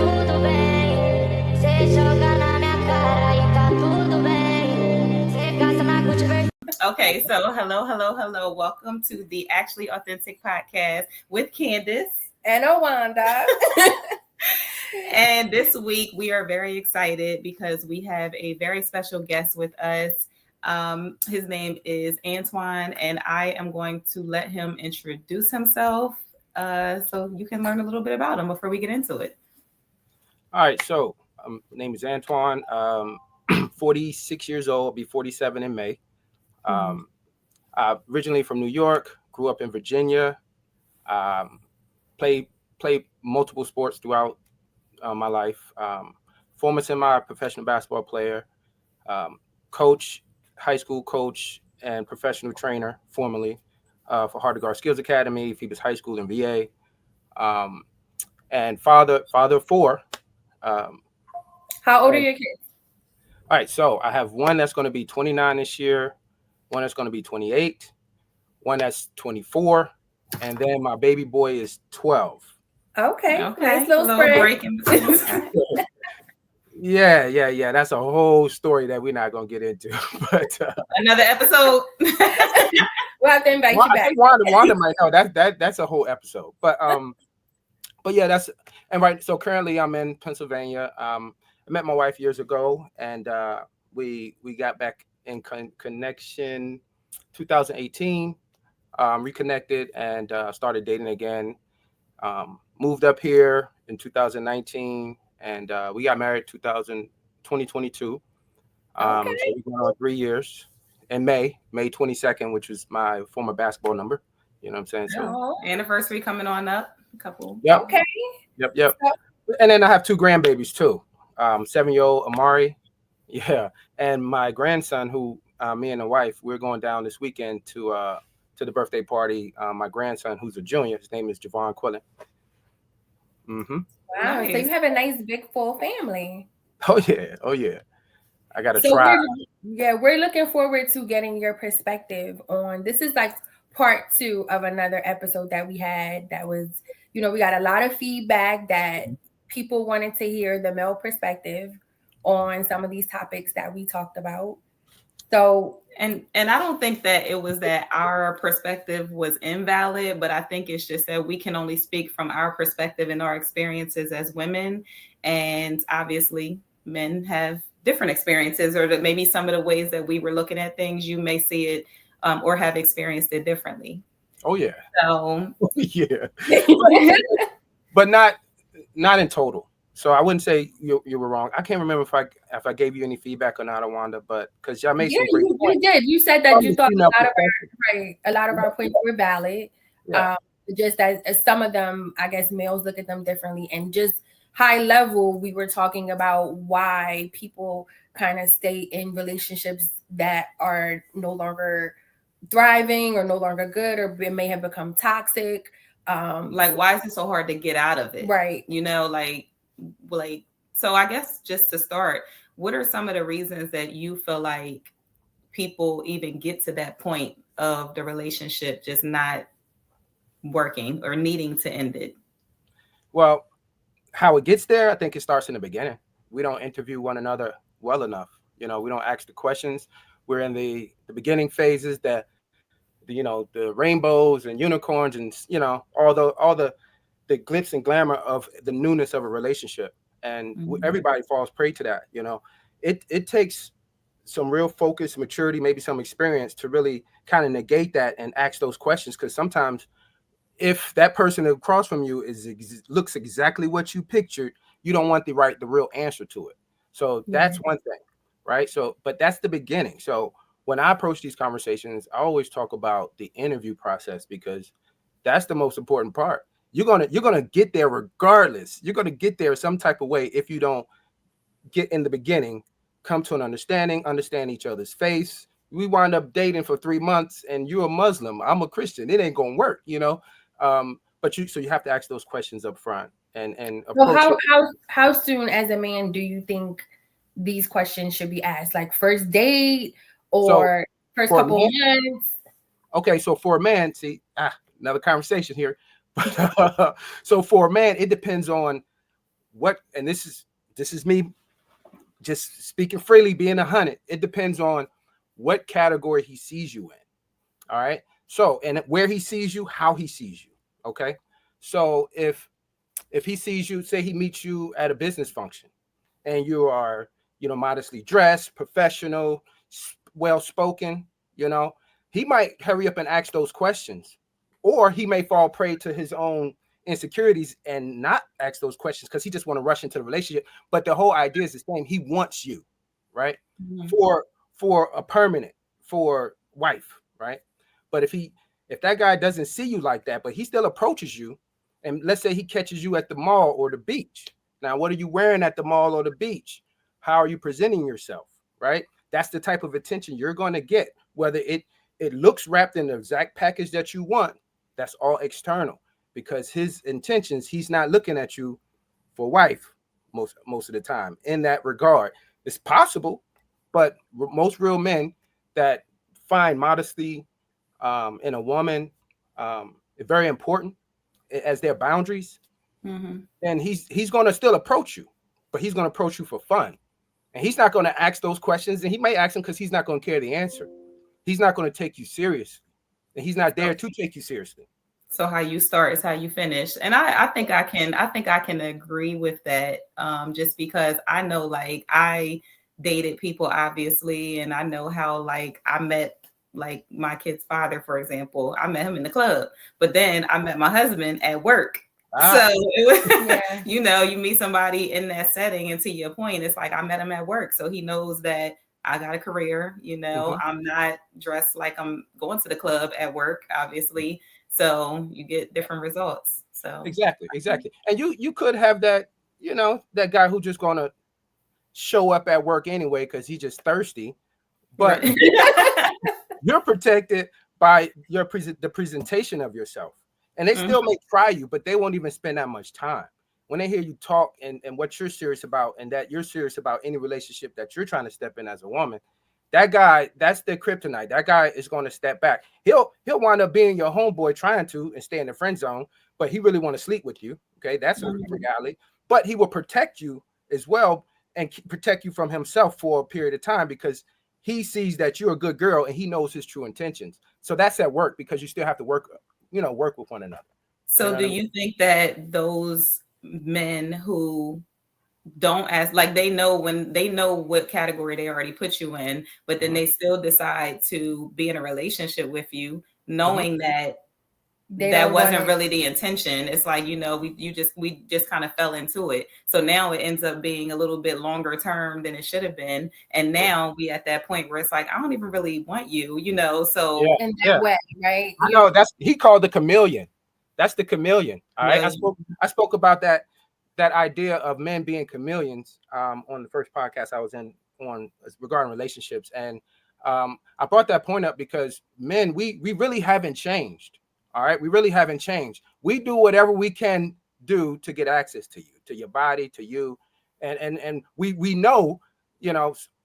tudo bem. Cê joga na minha cara e tá tudo bem. Cê gasta na Gucci. Okay, so hello. Welcome to the Actually Authentic podcast with Candice and Awanda. And this week we are very excited because we have a very special guest with us. His name is Antwan, and I am going to let him introduce himself so you can learn a little bit about him before we get into it. All right, so my name is Antwan. 46 years old, I'll be 47 in May. I'm originally from New York, grew up in Virginia, played multiple sports throughout my life. Former semi-professional basketball player, coach, high school coach, and professional trainer formerly for Hard to Guard Skills Academy, Phoebus High School in VA, and father of four. How old are your kids? All right, so I have one that's going to be 29 this year, one that's going to be 28, one that's 24, and then my baby boy is 12. Okay. Nice little break in between. Yeah. That's a whole story that we're not gonna get into. But another episode. We'll have to invite you back. Wanda might know that's a whole episode. But yeah, that's and right. So currently I'm in Pennsylvania. I met my wife years ago, and we got back in connection 2018. Reconnected and started dating again. Moved up here in 2019, and we got married 2022. So we've been on 3 years in May 22nd, which was my former basketball number. You know what I'm saying? So anniversary coming on up. A couple. Yep. Okay. Yep. And then I have two grandbabies too. 7-year-old Amari. Yeah. And my grandson, who me and the wife, we're going down this weekend to the birthday party. My grandson, who's a junior, his name is Javon Quillen. Wow, nice. So you have a nice big full family. Oh yeah. I gotta try. We're looking forward to getting your perspective on this. Is like part 2 of another episode that we had that was, we got a lot of feedback that people wanted to hear the male perspective on some of these topics that we talked about. So and I don't think that it was that our perspective was invalid, but I think it's just that we can only speak from our perspective and our experiences as women. And obviously men have different experiences, or that maybe some of the ways that we were looking at things, you may see it or have experienced it differently. Oh yeah. So yeah. But not in total. So I wouldn't say you were wrong. I can't remember if I gave you any feedback or not, Awanda, but because y'all made some great points. You did. You said that you thought a lot of our points were valid. Yeah. Just as some of them, I guess males look at them differently. And just high level, we were talking about why people kind of stay in relationships that are no longer thriving or no longer good, or may have become toxic. Like, why is it so hard to get out of it? Right. So I guess just to start, what are some of the reasons that you feel like people even get to that point of the relationship just not working or needing to end it? Well, how it gets there, I think it starts in the beginning. We don't interview one another well enough. We don't ask the questions. We're in the beginning phases that, the rainbows and unicorns and, all the glitz and glamour of the newness of a relationship. And everybody falls prey to that. It takes some real focus, maturity, maybe some experience to really kind of negate that and ask those questions. Because sometimes if that person across from you looks exactly what you pictured, you don't want the real answer to it. So that's one thing, right? So, but that's the beginning. So when I approach these conversations, I always talk about the interview process, because that's the most important part. You're gonna get there regardless. You're gonna get there some type of way if you don't get in the beginning, come to an understand each other's face. We wind up dating for 3 months, and you're a Muslim, I'm a Christian. It ain't gonna work, But you have to ask those questions up front and approach. How soon as a man do you think these questions should be asked? Like first date or first couple months? Okay, so for a man, another conversation here. So for a man, it depends on and this is me just speaking freely, being 100. It depends on what category he sees you in. All right. So, and where he sees you, how he sees you. Okay. So if he sees you, say he meets you at a business function and you are, modestly dressed, professional, well spoken, he might hurry up and ask those questions, or he may fall prey to his own insecurities and not ask those questions because he just want to rush into the relationship. But the whole idea is the same. He wants you, right? Mm-hmm. For a permanent, for wife, right? But if that guy doesn't see you like that, but he still approaches you, and let's say he catches you at the mall or the beach. Now, what are you wearing at the mall or the beach? How are you presenting yourself, right? That's the type of attention you're going to get. Whether it looks wrapped in the exact package that you want, that's all external, because his intentions, he's not looking at you for wife most of the time in that regard. It's possible, but most real men that find modesty in a woman very important as their boundaries, then he's going to still approach you, but he's going to approach you for fun. And he's not going to ask those questions, and he may ask them because he's not going to care the answer. He's not going to take you seriously, and he's not there to take you seriously. So how you start is how you finish. And I think I can agree with that. Just because I know, like, I dated people, obviously, and I know how, like, I met, like, my kid's father, for example. I met him in the club, but then I met my husband at work. So it was, you meet somebody in that setting, and to your point, it's like I met him at work. So he knows that I got a career, I'm not dressed like I'm going to the club at work, obviously. So you get different results. So exactly. And you could have that, that guy who just gonna show up at work anyway because he's just thirsty. But you're protected by the presentation of yourself. And they still may try you, but they won't even spend that much time. When they hear you talk and what you're serious about, and that you're serious about any relationship that you're trying to step in as a woman, that guy, that's the kryptonite. That guy is going to step back. He'll wind up being your homeboy trying to and stay in the friend zone, but he really want to sleep with you. Okay, that's a reality. But he will protect you as well and protect you from himself for a period of time because he sees that you're a good girl and he knows his true intentions. So that's at work because you still have to work with one another. So do you think that those men who don't ask, like, they know what category they already put you in, but then they still decide to be in a relationship with you, knowing that that wasn't really the intention? It's like, we just kind of fell into it. So now it ends up being a little bit longer term than it should have been. And now we at that point where it's like, I don't even really want you, so in that way, right? I know he called the chameleon. That's the chameleon. All right. I spoke about that idea of men being chameleons on the first podcast I was on regarding relationships. And I brought that point up because men, we really haven't changed. All right. We really haven't changed. We do whatever we can do to get access to you, to your body, to you. And we know,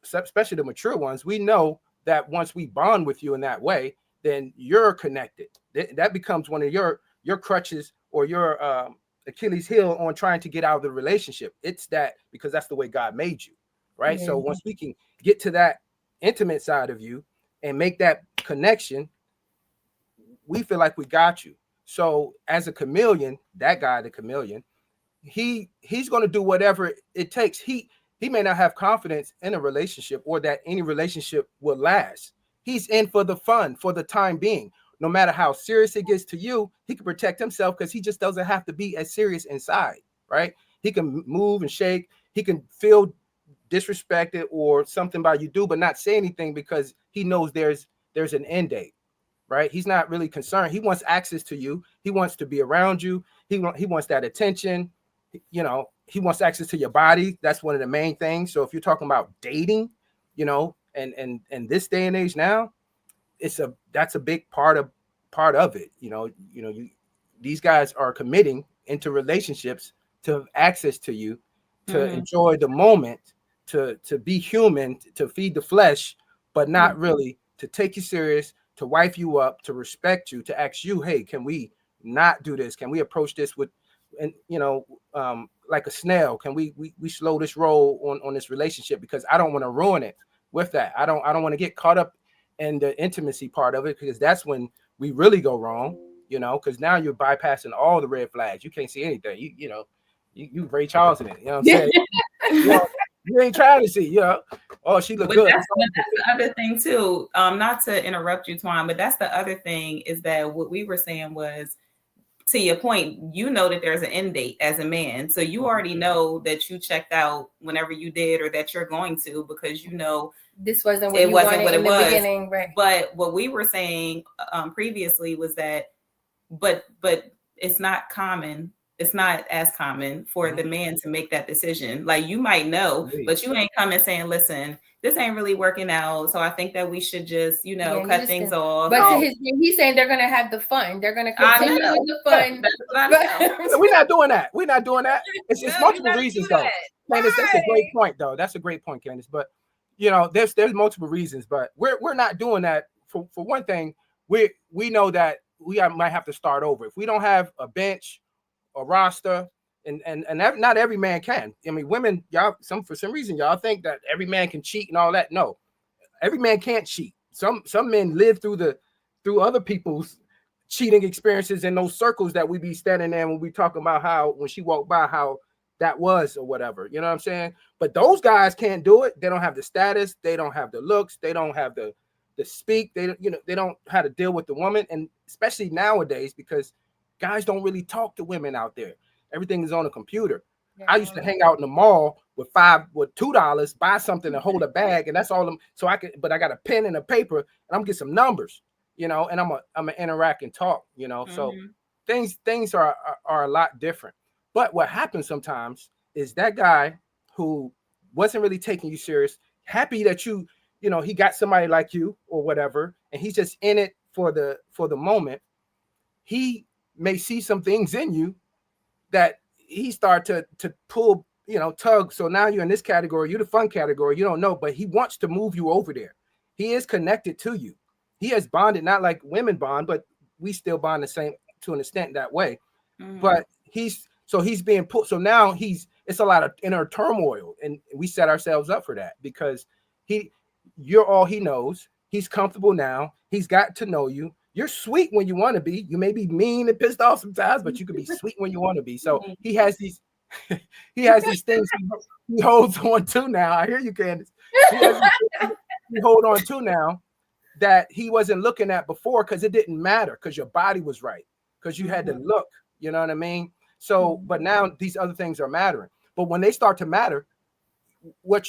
especially the mature ones, we know that once we bond with you in that way, then you're connected. That becomes one of your crutches or your Achilles heel on trying to get out of the relationship. It's that because that's the way God made you, right? So once we can get to that intimate side of you and make that connection, we feel like we got you. So as a chameleon, that guy, the chameleon, he's going to do whatever it takes. He may not have confidence in a relationship or that any relationship will last. He's in for the fun for the time being. No matter how serious it gets to you, he can protect himself because he just doesn't have to be as serious inside, right? He can move and shake. He can feel disrespected or something by you do, but not say anything because he knows there's an end date, right? He's not really concerned. He wants access to you. He wants to be around you. He wants that attention. He wants access to your body. That's one of the main things. So if you're talking about dating, and this day and age now, that's a big part of it. These guys are committing into relationships to have access to you, to enjoy the moment, to be human, to feed the flesh, but not really to take you serious, to wife you up, to respect you, to ask you, hey, can we not do this? Can we approach this with, and like a snail. Can we slow this roll on this relationship, because I don't want to ruin it with that. I don't want to get caught up in the intimacy part of it, because that's when we really go wrong, you know, because now you're bypassing all the red flags. You can't see anything. You Ray Charles in it. You know what I'm saying? You ain't trying to see, oh, she look good. That's the other thing too. Not to interrupt you, Twan, but that's the other thing, is that what we were saying was, to your point, you know that there's an end date as a man. So you already know that you checked out whenever you did, or that you're going to, because you know this wasn't what it was. Beginning, right? But what we were saying previously was that, but it's not common. It's not as common for the man to make that decision. Like, you might know, but you ain't coming saying, listen, this ain't really working out, so I think that we should just, cut things off. But he's saying they're going to have the fun. They're going to continue with the fun. We're not doing that. We're not doing that. It's multiple reasons, though. Candice, that's a great point, though. That's a great point, Candice. But, there's multiple reasons, but we're not doing that. For one thing, we know that we might have to start over. If we don't have a bench, a roster, and not every man can. I mean, women, y'all, for some reason, y'all think that every man can cheat and all that. No, every man can't cheat. Some men live through other people's cheating experiences in those circles that we be standing there when we talk about how, when she walked by, how that was or whatever. You know what I'm saying? But those guys can't do it. They don't have the status. They don't have the looks. They don't have the speak. They don't know how to deal with the woman, and especially nowadays, because guys don't really talk to women out there. Everything is on a computer. Yeah, I used to hang out in the mall with $2, buy something and hold a bag, and that's all. But I got a pen and a paper, and I'm gonna get some numbers, and I'm gonna interact and talk, So things are a lot different. But what happens sometimes is that guy who wasn't really taking you serious, happy that he got somebody like you or whatever, and he's just in it for the moment. He may see some things in you that he start to pull, tug. So now you're in this category, you're the fun category, you don't know, but he wants to move you over there. He is connected to you. He has bonded, not like women bond, but we still bond the same to an extent that way. But he's being pulled. So now it's a lot of inner turmoil, and we set ourselves up for that, because you're all he knows. He's comfortable now. He's got to know you. You're sweet when you want to be. You may be mean and pissed off sometimes, but you can be sweet when you want to be. So he has these things he holds on to now. I hear you, Candice. He hold on to now that he wasn't looking at before, because it didn't matter, because your body was right, because you had to look. You know what I mean? So, but now these other things are mattering. But when they start to matter, what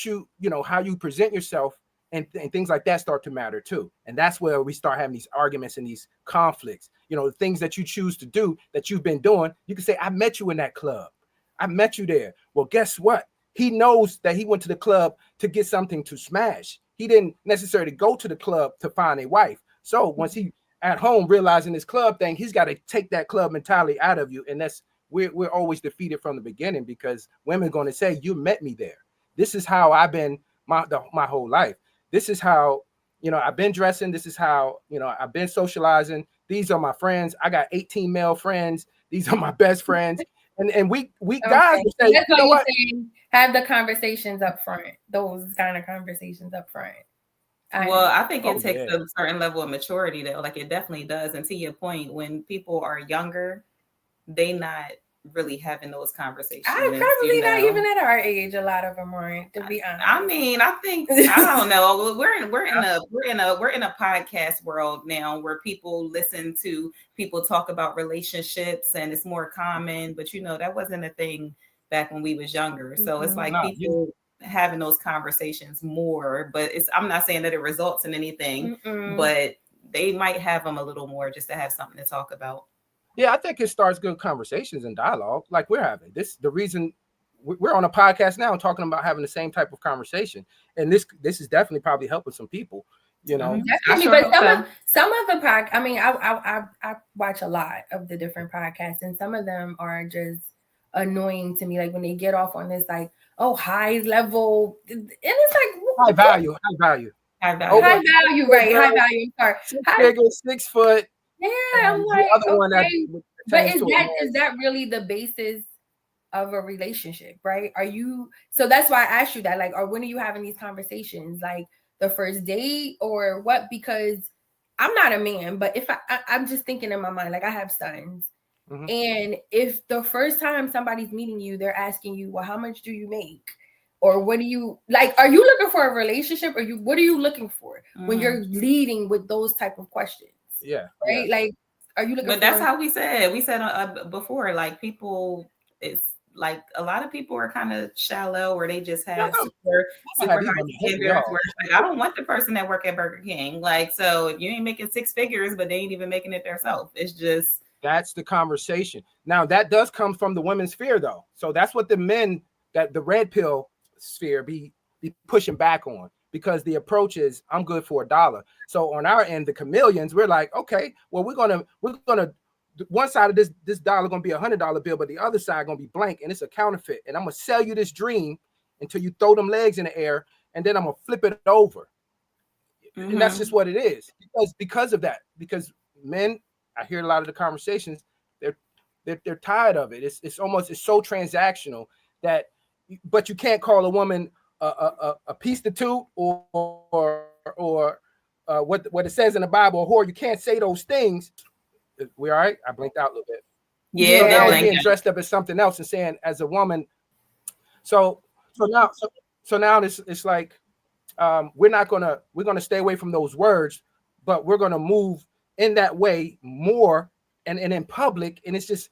how you present yourself and things like that start to matter too. And that's where we start having these arguments and these conflicts. The things that you choose to do that you've been doing. You can say, I met you in that club. I met you there. Well, guess what? He knows that he went to the club to get something to smash. He didn't necessarily go to the club to find a wife. So once he at home realizing this club thing, he's got to take that club mentality out of you. And that's we're always defeated from the beginning, because women are going to say, you met me there. This is how I've been my whole life. This is how, I've been dressing. This is how, I've been socializing. These are my friends. I got 18 male friends. These are my best friends. And we guys say, that's what you're saying. Have the conversations up front. Those kind of conversations up front. I think it takes a certain level of maturity, though. Like, it definitely does. And to your point, when people are younger, they not really having those conversations. Probably not even at our age. A lot of them aren't, to be honest. I mean, I think I don't know. We're in a podcast world now where people listen to people talk about relationships, and it's more common. But that wasn't a thing back when we was younger. So it's like people having those conversations more. But I'm not saying that it results in anything, but they might have them a little more just to have something to talk about. Yeah, I think it starts good conversations and dialogue like we're having. The reason we're on a podcast now talking about having the same type of conversation. And this is definitely probably helping some people, Definitely, but some of the podcasts, I mean, I watch a lot of the different podcasts, and some of them are just annoying to me. Like when they get off on this, like, high level, and it's like high value, right? High value. Sorry, 6 foot. Yeah, I'm like, okay. But is that really the basis of a relationship, right? Are you, so that's why I asked you that, like, or when are you having these conversations, like the first date or what? Because I'm not a man, but if I'm just thinking in my mind, like I have sons, and if the first time somebody's meeting you, they're asking you, well, how much do you make? Or what do you like? Are you looking for a relationship? Or what are you looking for when you're leading with those type of questions? Yeah. Right. Yeah. Like, are you looking But for? that's how we said before, like people, it's like a lot of people are kind of shallow, or they just have super high standards where it's like, I don't want the person that work at Burger King. Like, so if you ain't making six figures, but they ain't even making it themselves, it's just, that's the conversation. Now that does come from the women's sphere though. So that's what the men, that the red pill sphere be pushing back on, because the approach is, I'm good for $1. So on our end, the chameleons, we're like, okay, well, we're gonna one side of this dollar gonna be $100 bill, but the other side gonna be blank, and it's a counterfeit. And I'm gonna sell you this dream until you throw them legs in the air, and then I'm gonna flip it over. And that's just what it is. Because of that. Because men, I hear a lot of the conversations, they're tired of it. It's almost, it's so transactional that, but you can't call a woman a prostitute or what it says in the Bible, a whore. You can't say those things. We all right? I blinked out a little bit. yeah. So now it's being dressed up as something else and saying as a woman. So now it's like, we're gonna stay away from those words, but we're gonna move in that way more and in public. And it's just,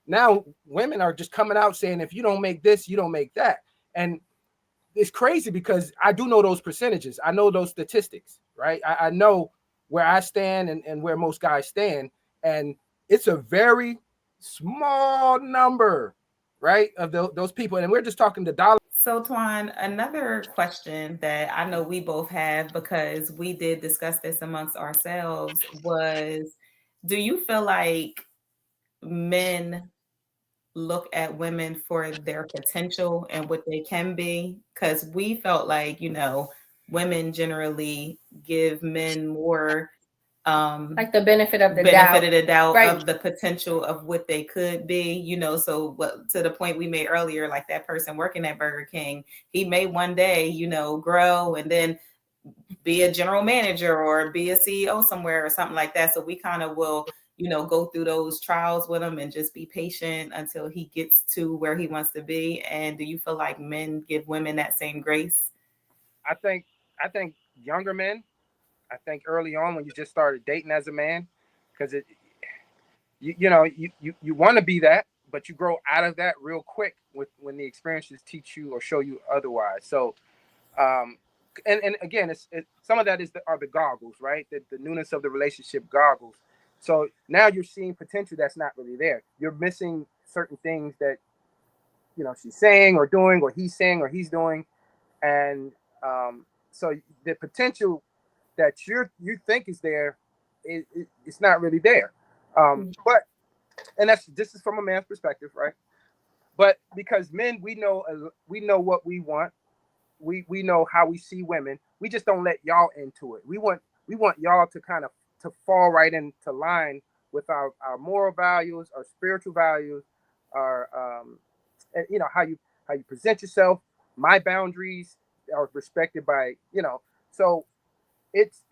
now women are just coming out saying, if you don't make this, you don't make that. And it's crazy because I do know those percentages. I know those statistics, right? I know where I stand and where most guys stand. And it's a very small number, right, of those people. And we're just talking the dollar. So, Twan, another question that I know we both have, because we did discuss this amongst ourselves, was, do you feel like men look at women for their potential and what they can be? Because we felt like, women generally give men more like the benefit of the doubt right, of the potential of what they could be, so what, to the point we made earlier, like that person working at Burger King, he may one day, grow and then be a general manager or be a CEO somewhere or something like that. So we kind of will, go through those trials with him and just be patient until he gets to where he wants to be. And do you feel like men give women that same grace? I think younger men, I think early on when you just started dating as a man, because you want to be that, but you grow out of that real quick when the experiences teach you or show you otherwise. So, and again, it's some of that are the goggles, right? The newness of the relationship goggles. So now you're seeing potential that's not really there. You're missing certain things that she's saying or doing, or he's saying or he's doing, and so the potential that you think is there, it's not really there. But, and this is from a man's perspective, right? But because men, we know what we want. We know how we see women. We just don't let y'all into it. We want y'all to kind of to fall right into line with our moral values, our spiritual values, our and how you present yourself. My boundaries are respected by So it's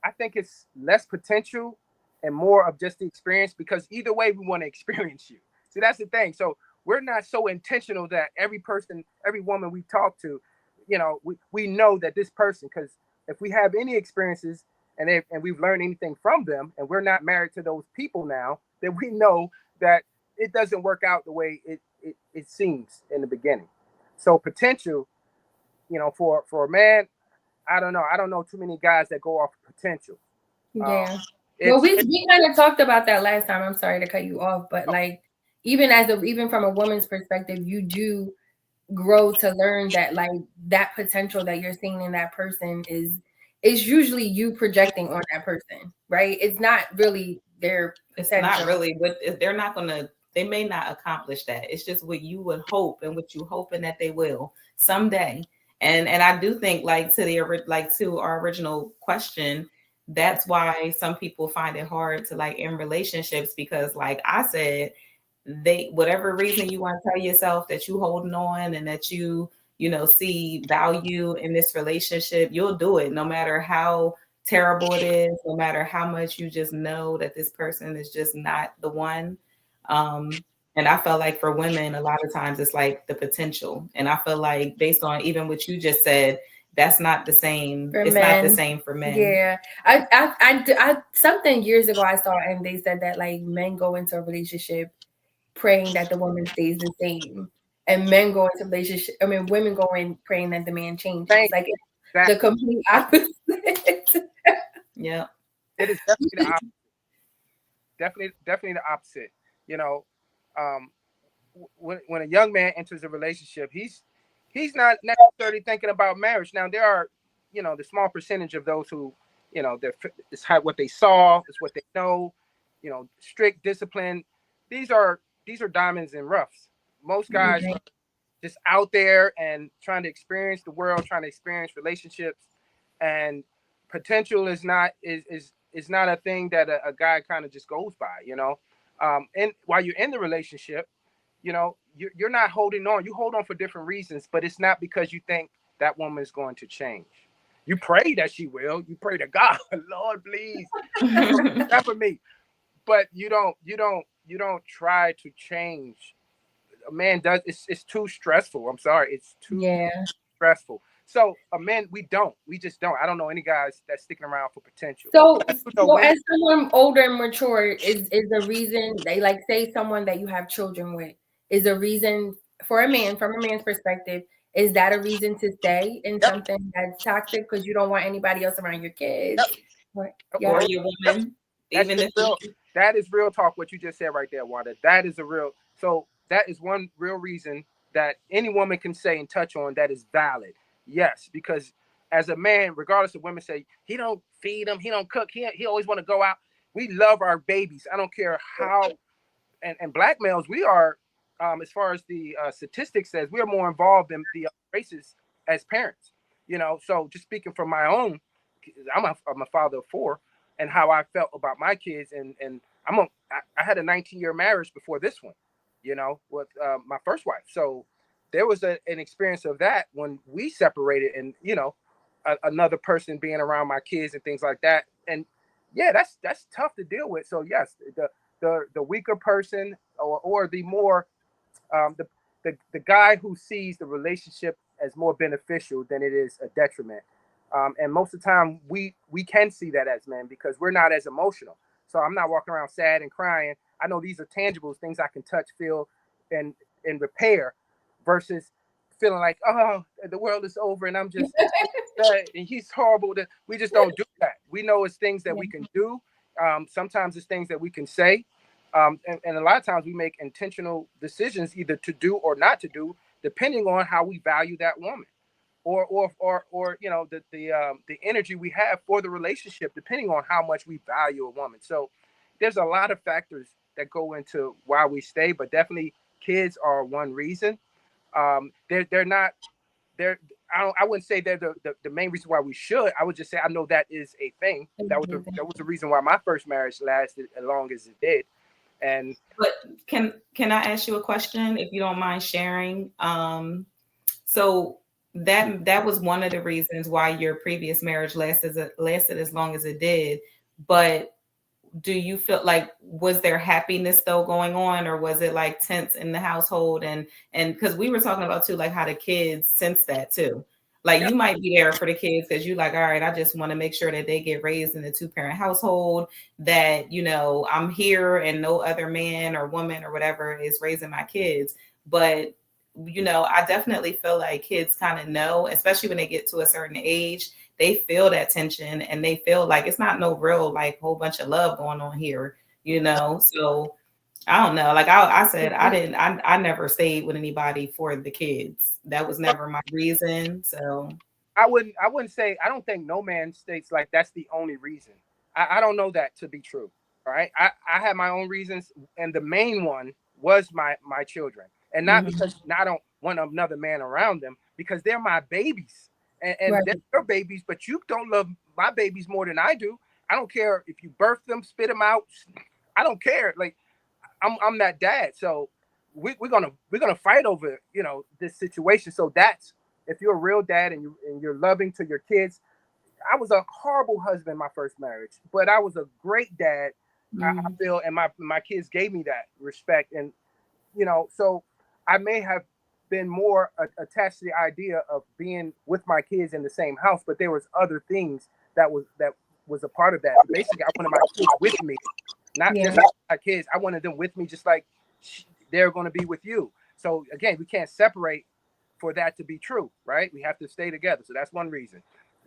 I think it's less potential and more of just the experience, because either way we want to experience you. See, that's the thing. So we're not so intentional that every woman we talk to, we know that this person, because if we have any experiences and we've learned anything from them, and we're not married to those people now, then we know that it doesn't work out the way it seems in the beginning. So potential, for a man, I don't know. I don't know too many guys that go off potential. Yeah. Well, we kind of talked about that last time. I'm sorry to cut you off, but like even from a woman's perspective, you do grow to learn that like that potential that you're seeing in that person is usually you projecting on that person, right? It's not really their potential. It's not really, but they're not gonna. They may not accomplish that. It's just what you would hope and what you hoping that they will someday. And I do think, like, to our original question, that's why some people find it hard to, like, in relationships, because like I said, whatever reason you want to tell yourself that you holding on and that you see value in this relationship, you'll do it no matter how terrible it is, no matter how much you just know that this person is just not the one. And I felt like for women, a lot of times it's like the potential. And I feel like based on even what you just said, that's not the same. It's not the same for men. Yeah. I something years ago I saw, and they said that like men go into a relationship praying that the woman stays the same. And men go into relationship, women go in praying that the man changes. Like it's the complete opposite. Yeah. It is definitely the opposite. Definitely the opposite. When a young man enters a relationship, he's not necessarily thinking about marriage. Now there are, the small percentage of those who, it's what they saw, it's what they know, strict discipline. These are diamonds and roughs. Most guys are just out there and trying to experience the world, trying to experience relationships, and potential is not a thing that a guy kind of just goes by, and while you're in the relationship, you're not holding on. You hold on for different reasons, but it's not because you think that woman is going to change. You pray that she will. You pray to God, Lord, please, that for me. But you don't try to change. A man does. It's too stressful. I'm sorry. It's too stressful. So a man, we just don't. I don't know any guys that's sticking around for potential. So as someone older and mature, is the reason they like say someone that you have children with is a reason for a man, from a man's perspective, is that a reason to stay in something that's toxic because you don't want anybody else around your kids or your woman? That is real talk. What you just said right there, Wanda. That is that is one real reason that any woman can say and touch on that is valid. Yes, because as a man, regardless of women say he don't feed them, he don't cook, he always want to go out. We love our babies. I don't care how. And black males, we are, as far as the statistics says, we are more involved in the races as parents. So just speaking from my own, I'm a father of 4, and how I felt about my kids, and I had a 19-year marriage before this one, with my first wife. So there was an experience of that when we separated, and another person being around my kids and things like that. And yeah, that's tough to deal with. So yes, the weaker person, or the more the guy who sees the relationship as more beneficial than it is a detriment. And most of the time we can see that as men because we're not as emotional. So I'm not walking around sad and crying. I know these are tangibles, things I can touch, feel, and repair, versus feeling like, oh, the world is over and I'm just and he's horrible. We just don't do that. We know it's things that we can do. Sometimes it's things that we can say. And a lot of times we make intentional decisions either to do or not to do, depending on how we value that woman, or the energy we have for the relationship, depending on how much we value a woman. So there's a lot of factors that go into why we stay, but definitely kids are one reason. They're not. I wouldn't say they're the main reason why we should. I would just say I know that is a thing. That was the reason why my first marriage lasted as long as it did. And but can I ask you a question if you don't mind sharing? So that was one of the reasons why your previous marriage lasted as long as it did. But do you feel like, was there happiness though going on, or was it like tense in the household? And because we were talking about too, like how the kids sense that too. Like you might be there for the kids because you like, all right, I just want to make sure that they get raised in a 2-parent household, that, I'm here and no other man or woman or whatever is raising my kids. But, I definitely feel like kids kind of know, especially when they get to a certain age, they feel that tension and they feel like it's not no real, like whole bunch of love going on here, So I don't know. Like I said, I never stayed with anybody for the kids. That was never my reason. So I wouldn't say, I don't think no man states like that's the only reason. I don't know that to be true. All right. I had my own reasons, and the main one was my children. And not because I don't want another man around them, because they're my babies. And they're your babies, but you don't love my babies more than I do. I don't care if you birth them, spit them out. I don't care. Like, I'm that dad. So we're gonna fight over, you know, this situation. So that's, if you're a real dad and you're loving to your kids. I was a horrible husband my first marriage, but I was a great dad. I feel, and my kids gave me that respect, and you know, so I may have been more attached to the idea of being with my kids in the same house, but there was other things that was a part of that. Basically, I wanted my kids with me, not just my kids. I wanted them with me, just like they're going to be with you. So again, we can't separate for that to be true, right? We have to stay together. So that's one reason.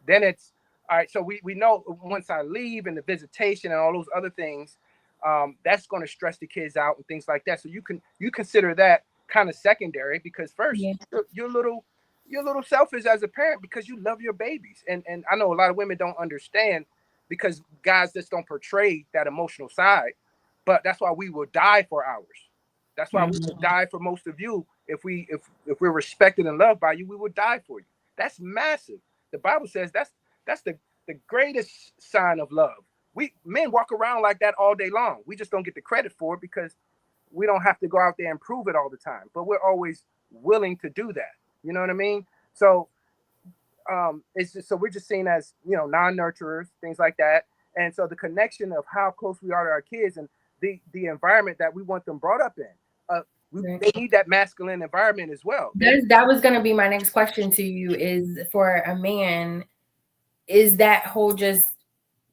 Then it's all right. So we know once I leave and the visitation and all those other things, that's going to stress the kids out and things like that. So you consider that kind of secondary, because first you're a little selfish as a parent because you love your babies. And I know a lot of women don't understand because guys just don't portray that emotional side. But that's why we will die for ours. That's why we will die for most of you. If we're respected and loved by you, we would die for you. That's massive. The Bible says that's the greatest sign of love. We men walk around like that all day long. We just don't get the credit for it because we don't have to go out there and prove it all the time. But we're always willing to do that. You know what I mean? So it's just, so we're just seen as, you know, non-nurturers, things like that. And so the connection of how close we are to our kids and the environment that we want them brought up in. They need that masculine environment as well. That was going to be my next question to you, is for a man, is that whole just,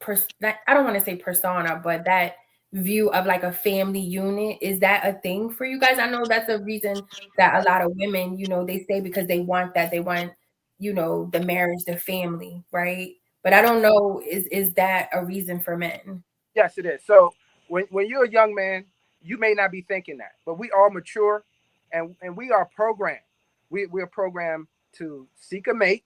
I don't want to say persona, but that view of like a family unit, is that a thing for you guys? I know that's a reason that a lot of women, you know, they stay because they want that. They want, you know, the marriage, the family, right? But I don't know, is that a reason for men? Yes, it is. So when you're a young man, you may not be thinking that, but we are mature, and we are programmed. We're programmed to seek a mate,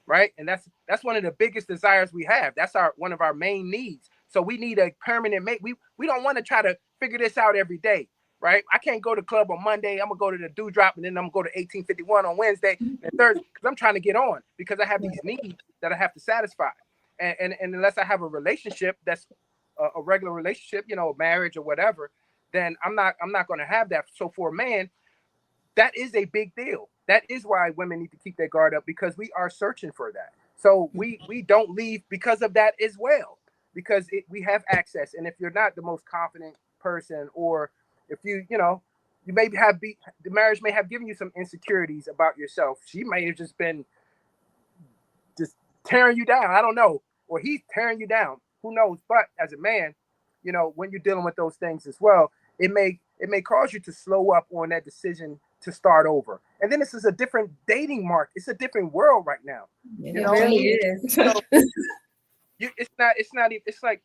right? And that's one of the biggest desires we have. That's one of our main needs. So we need a permanent mate. We don't want to try to figure this out every day, right? I can't go to club on Monday. I'm gonna go to the Dewdrop, and then I'm gonna go to 1851 on Wednesday and Thursday because I'm trying to get on, because I have these needs that I have to satisfy. And unless I have a relationship that's a regular relationship, you know, marriage or whatever, then I'm not going to have that. So for a man, that is a big deal. That is why women need to keep their guard up, because we are searching for that. So we don't leave because of that as well, because we have access. And if you're not the most confident person, or if you know, you maybe the marriage may have given you some insecurities about yourself. She may have just been just tearing you down. I don't know. Or he's tearing you down. Who knows? But as a man, you know, when you're dealing with those things as well, it may cause you to slow up on that decision to start over. And then this is a different dating market. It's a different world right now. You know? It really is. So it's like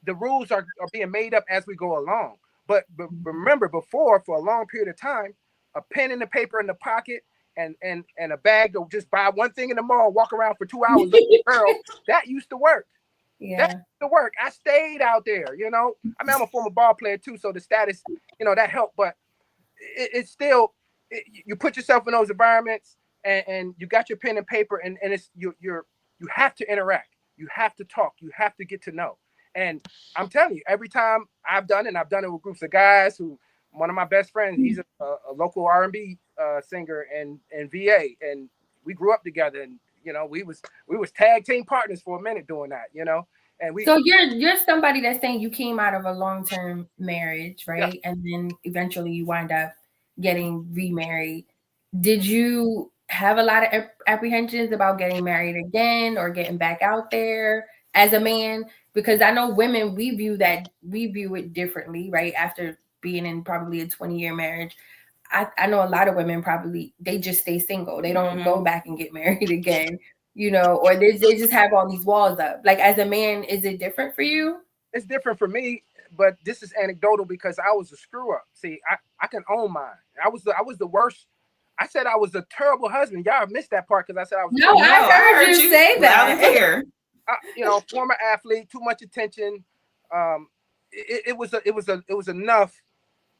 the rules are being made up as we go along. But remember, before, for a long period of time, a pen and a paper in the pocket and a bag to just buy one thing in the mall, walk around for 2 hours, girl, that used to work. Yeah. That used to work. I stayed out there, you know. I mean, I'm a former ball player too, so the status, you know, that helped. But it's still, you put yourself in those environments, and you got your pen and paper, and it's you have to interact. You have to talk. You have to get to know. And I'm telling you, every time I've done it with groups of guys who. One of my best friends, he's a local R&B singer in VA, and we grew up together. And you know, we was tag team partners for a minute doing that. You know, and we. So you're somebody that's saying you came out of a long-term marriage, right? Yeah. And then eventually you wind up getting remarried. Did you have a lot of apprehensions about getting married again or getting back out there as a man? Because I know women, we view it differently, right? After being in probably a 20-year marriage, I know a lot of women probably, they just stay single. They don't go back and get married again, you know, or they just have all these walls up. Like, as a man, is it different for you? It's different for me, but this is anecdotal because I was a screw up. See, I can own mine. I was the worst. I said I was a terrible husband. Y'all missed that part because I said I was. No, I heard you say that. Clear. You know, former athlete, too much attention. It was enough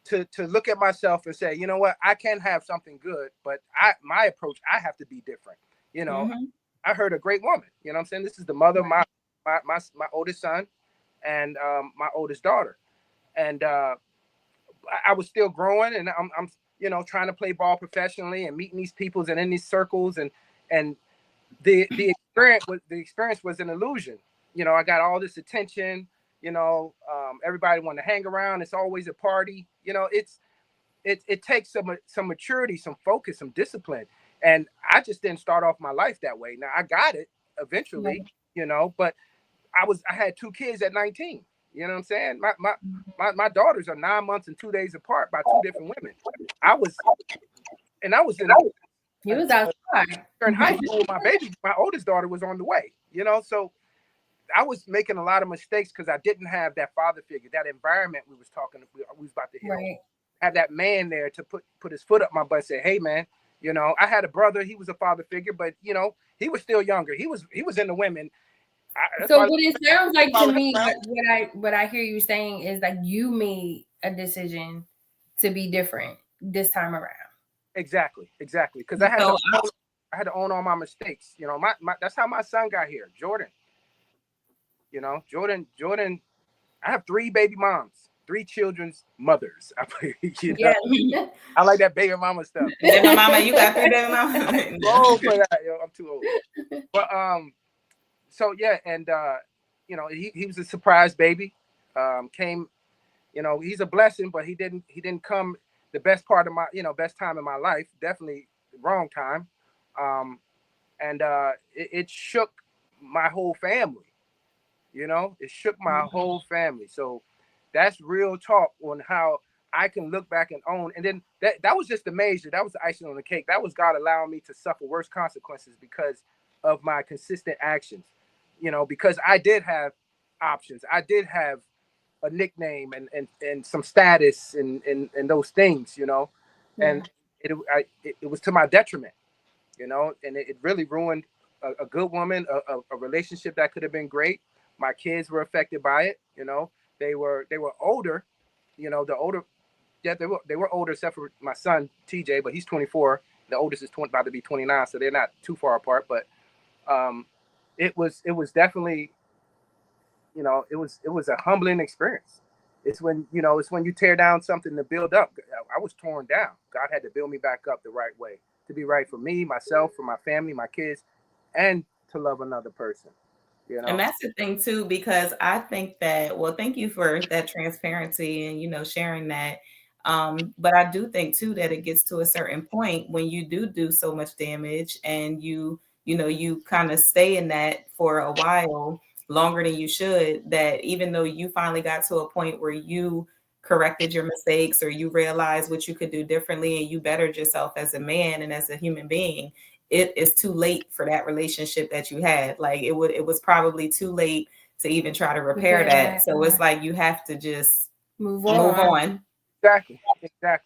to look at myself and say, you know what, I can have something good, but my approach, I have to be different. You know, I heard a great woman. You know what I'm saying? This is the mother of my oldest son and my oldest daughter. And I was still growing, and I'm you know, trying to play ball professionally and meeting these peoples and in these circles, and the experience was an illusion. You know, I got all this attention. You know, everybody want to hang around. It's always a party. You know, it takes some maturity, some focus, some discipline, and I just didn't start off my life that way. Now I got it eventually, you know, but I had 2 kids at 19. You know what I'm saying? My daughters are 9 months and 2 days apart by 2 different women. I was in You was outside. in high school. My oldest daughter was on the way. You know, so I was making a lot of mistakes because I didn't have that father figure, that environment we was about to hit. Right. Have that man there to put his foot up my butt and say, hey man, you know, I had a brother, he was a father figure, but you know, he was still younger. He was in the women. So what it sounds like to me, what I hear you saying is that you made a decision to be different this time around. Exactly. Because I had to own all my mistakes. You know, my that's how my son got here, Jordan. You know, Jordan. I have 3 baby moms, 3 children's mothers. You know? Yeah. I like that baby mama stuff. Baby mama, you got 3 baby mama. Oh, for that, yo, I'm too old. But so yeah, and you know, he was a surprise baby. Came, you know, he's a blessing, but he didn't come the best part of my, you know, best time in my life. Definitely the wrong time. And it shook my whole family. You know, it shook my whole family. So that's real talk on how I can look back and own. And then that was just the major. That was the icing on the cake. That was God allowing me to suffer worse consequences because of my consistent actions. You know, because I did have options. I did have a nickname and some status and those things, you know, and it was to my detriment, you know, and it really ruined a good woman, a relationship that could have been great. My kids were affected by it, you know. They were older, you know. They were older except for my son TJ, but he's 24. The oldest is about to be 29, so they're not too far apart. But it was definitely, you know, it was a humbling experience. It's when you tear down something to build up. I was torn down. God had to build me back up the right way, to be right for me, myself, for my family, my kids, and to love another person. You know? And that's the thing too, because I think that, well, thank you for that transparency and, you know, sharing that. But I do think too that it gets to a certain point when you do so much damage and you kind of stay in that for a while longer than you should, that even though you finally got to a point where you corrected your mistakes or you realized what you could do differently and you bettered yourself as a man and as a human being, it is too late for that relationship that you had. Like it was probably too late to even try to repair that. So it's like you have to just move on. Exactly.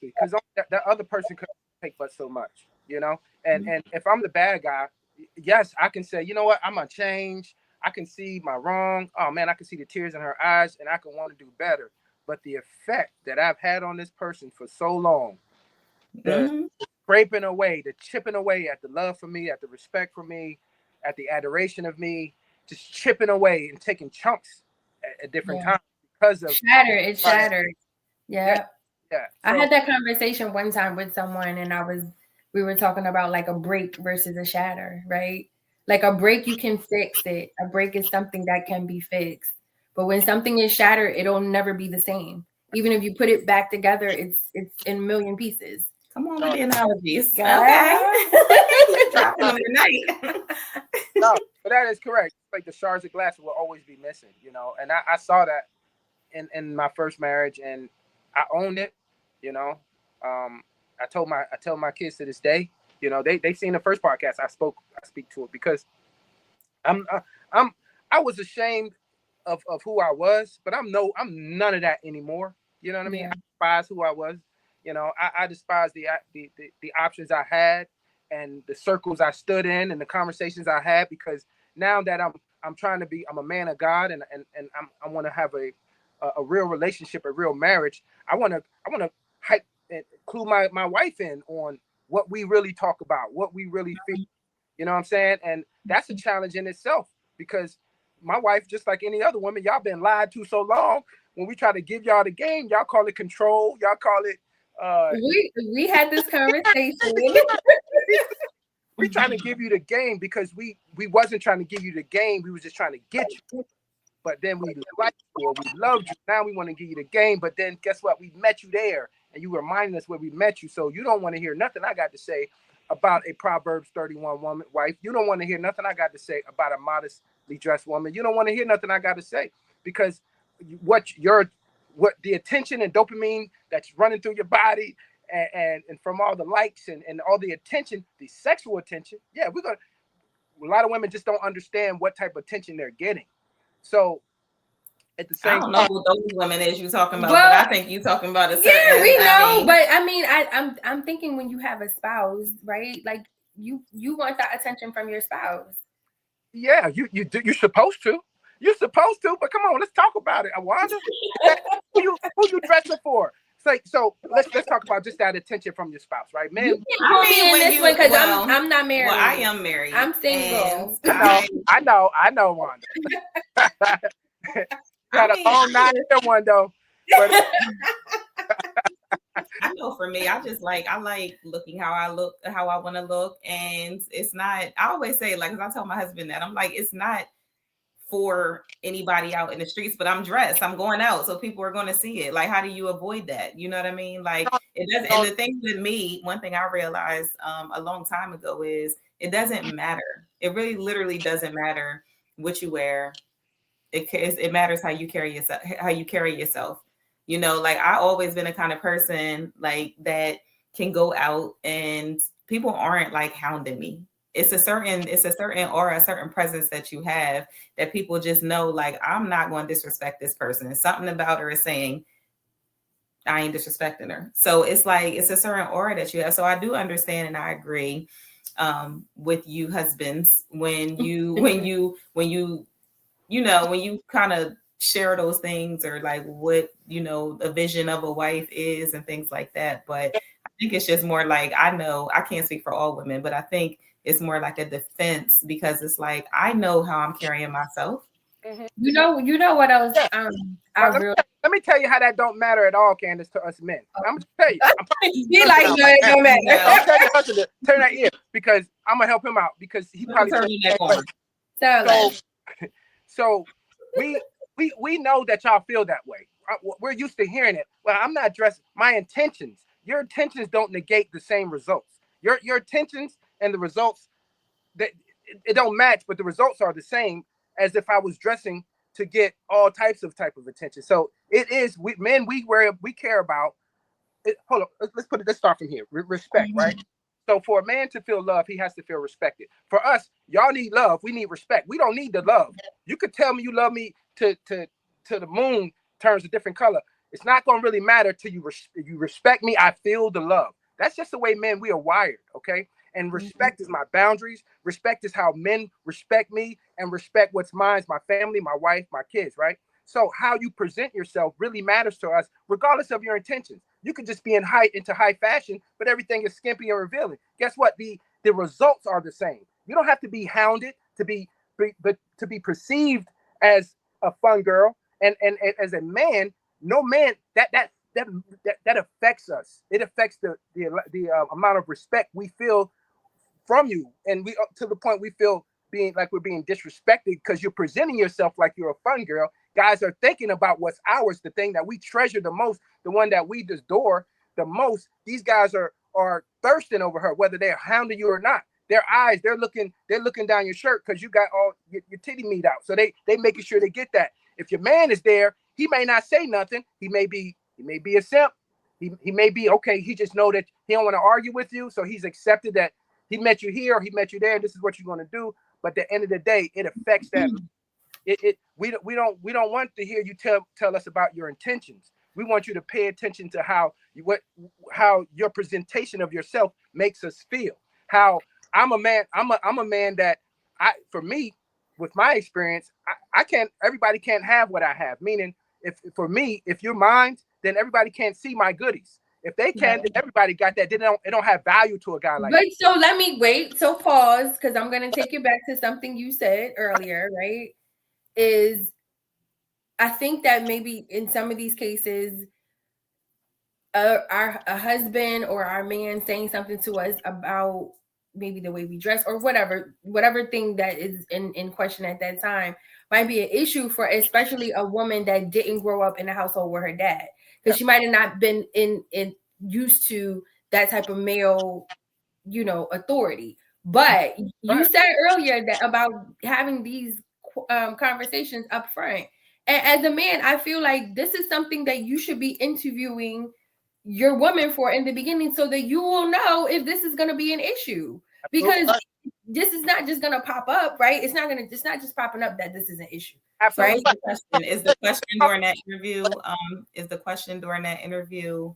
Because that other person could take but so much, you know. And if I'm the bad guy, yes, I can say, you know what, I'm gonna change. I can see my wrong. Oh man, I can see the tears in her eyes, and I can want to do better. But the effect that I've had on this person for so long, the scraping away, the chipping away at the love for me, at the respect for me, at the adoration of me, just chipping away and taking chunks at different times because of it shattered. Yeah. So, I had that conversation one time with someone, and we were talking about like a break versus a shatter, right? Like a break, you can fix it. A break is something that can be fixed. But when something is shattered, it'll never be the same. Even if you put it back together, it's in a million pieces. Come on with the analogies. Okay. Dropping them tonight. No, but that is correct. Like the shards of glass will always be missing, you know. And I saw that in my first marriage, and I owned it, you know. I tell my kids to this day, you know, they seen the first podcast. I speak to it because I was ashamed of who I was, but I'm none of that anymore. You know what I mean? I despise who I was. You know, I despise the options I had and the circles I stood in and the conversations I had, because now that I'm a man of God, and I want to have a real relationship, a real marriage. I want to hype and include my wife in on what we really talk about, what we really feel. You know what I'm saying? And that's a challenge in itself, because my wife, just like any other woman, y'all been lied to so long. When we try to give y'all the game, y'all call it control. Y'all call it. We had this conversation. We trying to give you the game because we wasn't trying to give you the game. We was just trying to get you. But then we liked you or we loved you. Now we want to give you the game. But then guess what? We met you there, and you reminded us where we met you. So you don't want to hear nothing I got to say about a Proverbs 31 woman wife. You don't want to hear nothing I got to say about a modestly dressed woman. You don't want to hear nothing I got to say because what the attention and dopamine that's running through your body and from all the likes and all the attention, the sexual attention. Yeah, a lot of women just don't understand what type of attention they're getting. So at the same I don't know who those women is you talking about, Well, but I think you talking about a certain. Yeah, we know, but I mean, I'm thinking when you have a spouse, right? Like you want that attention from your spouse. Yeah, you're supposed to. You're supposed to, but come on, let's talk about it. Awanda, who you dressing for? So let's talk about just that attention from your spouse, right? Man, you can't put me in this one because I'm not married. Well, I am married. I'm single. I know, Wanda. Got a long 9-year one though. But, I know for me, I like looking how I look, how I want to look, and it's not. I always say, like, because I tell my husband that I'm like, it's not for anybody out in the streets, but I'm dressed, I'm going out, so people are going to see it. Like, how do you avoid that? You know what I mean? Like, it doesn't. And the thing with me, one thing I realized a long time ago is it doesn't matter. It really, literally doesn't matter what you wear. It matters how you carry yourself. How you carry yourself. You know, like I always been a kind of person like that can go out and people aren't like hounding me. It's a certain aura, a certain presence that you have that people just know, like, I'm not going to disrespect this person. Something about her is saying I ain't disrespecting her. So it's like, it's a certain aura that you have. So I do understand and I agree with you husbands when you kind of share those things or like what, a vision of a wife is and things like that. But I think it's just more like, I know I can't speak for all women, but I think it's more like a defense because it's like, I know how I'm carrying myself. Mm-hmm. You know what else? Let me tell you how that don't matter at all, Candice, to us men. I'm gonna tell you. He like it don't matter. I'll tell your husband to turn that ear because I'm gonna help him out because he probably turning that on. So we know that y'all feel that way. We're used to hearing it. Well, I'm not dressed. My intentions. Your intentions don't negate the same results. Your intentions and the results that it don't match, but the results are the same as if I was dressing to get all type of attention. So it is we care about it. Hold on, let's start from here. Respect, mm-hmm. Right? So for a man to feel love, he has to feel respected. For us, y'all need love. We need respect. We don't need the love. You could tell me you love me to the moon turns a different color. It's not going to really matter till you respect me. I feel the love. That's just the way men, we are wired, okay? And respect is my boundaries. Respect is how men respect me and respect what's mine, my family, my wife, my kids, right? So how you present yourself really matters to us, regardless of your intentions. You could just be into high fashion, but everything is skimpy and revealing. Guess what? The results are the same. You don't have to be hounded to be perceived as a fun girl. And as a man, no man that affects us. It affects the amount of respect we feel from you, and we up to the point we feel we're being disrespected because you're presenting yourself like you're a fun girl. Guys are thinking about what's ours, the thing that we treasure the most, the one that we adore the most. These guys are thirsting over her, whether they're hounding you or not. Their eyes, they're looking down your shirt because you got all your titty meat out. So they making sure they get that. If your man is there, he may not say nothing. He may be a simp. He may be okay. He just know that he don't want to argue with you, so he's accepted that he met you here or he met you there. And this is what you're going to do. But at the end of the day, it affects that. We don't want to hear you tell us about your intentions. We want you to pay attention to how your presentation of yourself makes us feel. How I'm a man that for me, with my experience, I can't. Everybody can't have what I have. Meaning, if you're mine, then everybody can't see my goodies. If they can, then everybody got that. It don't have value to a guy like that. So let me wait. So pause, because I'm gonna take you back to something you said earlier, right? is I think that maybe in some of these cases, a husband or our man saying something to us about maybe the way we dress or whatever thing that is in question at that time might be an issue for especially a woman that didn't grow up in a household with her dad, because she might have not been in used to that type of male, authority. But you said earlier that about having these conversations up front. And as a man, I feel like this is something that you should be interviewing your woman for in the beginning, so that you will know if this is going to be an issue, because this is not just going to pop up, right? It's not just popping up that this is an issue. Absolutely. Right? Is the question during that interview? Is the question during that interview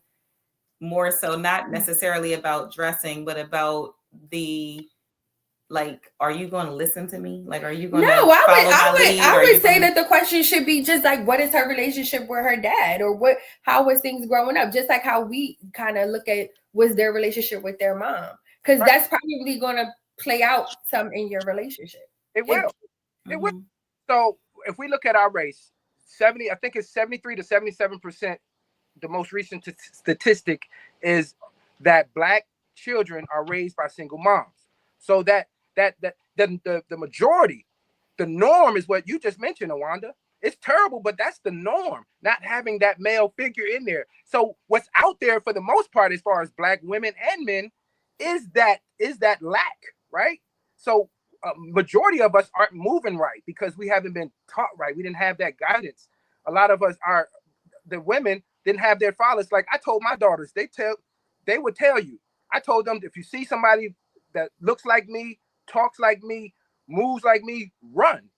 more so not necessarily about dressing, but about the, like, are you going to listen to me? Like, are you going to follow my lead? I would say that the question should be just like, what is her relationship with her dad, or how was things growing up? Just like how we kind of look at was their relationship with their mom, because that's probably going to play out some in your relationship. It will. It will. So if we look at our race, I think it's 73 to 77%. The most recent statistic is that Black children are raised by single moms. So that the majority, the norm is what you just mentioned, Awanda. It's terrible, but that's the norm, not having that male figure in there. So what's out there for the most part, as far as Black women and men, is that lack, right? So majority of us aren't moving right because we haven't been taught right. We didn't have that guidance. A lot of us the women didn't have their fathers. Like I told my daughters, they would tell you. I told them, if you see somebody that looks like me, talks like me, moves like me, run.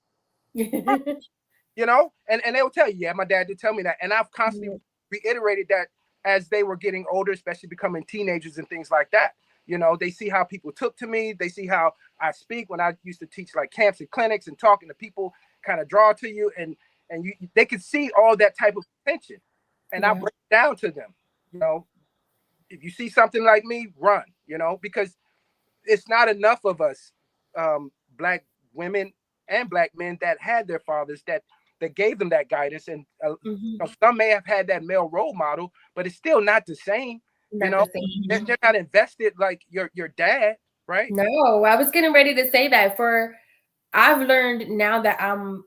And they will tell you, yeah, my dad did tell me that. And I've constantly reiterated that as they were getting older, especially becoming teenagers and things like that. They see how people took to me. They see how I speak when I used to teach like camps and clinics, and talking to people kind of draw to you, and they could see all that type of attention. And I break it down to them, if you see something like me, run, because it's not enough of us, Black women and Black men, that had their fathers that gave them that guidance. And some may have had that male role model, but it's still not the same. They're not invested like your dad, right? No, I was getting ready to say that. I've learned now that I'm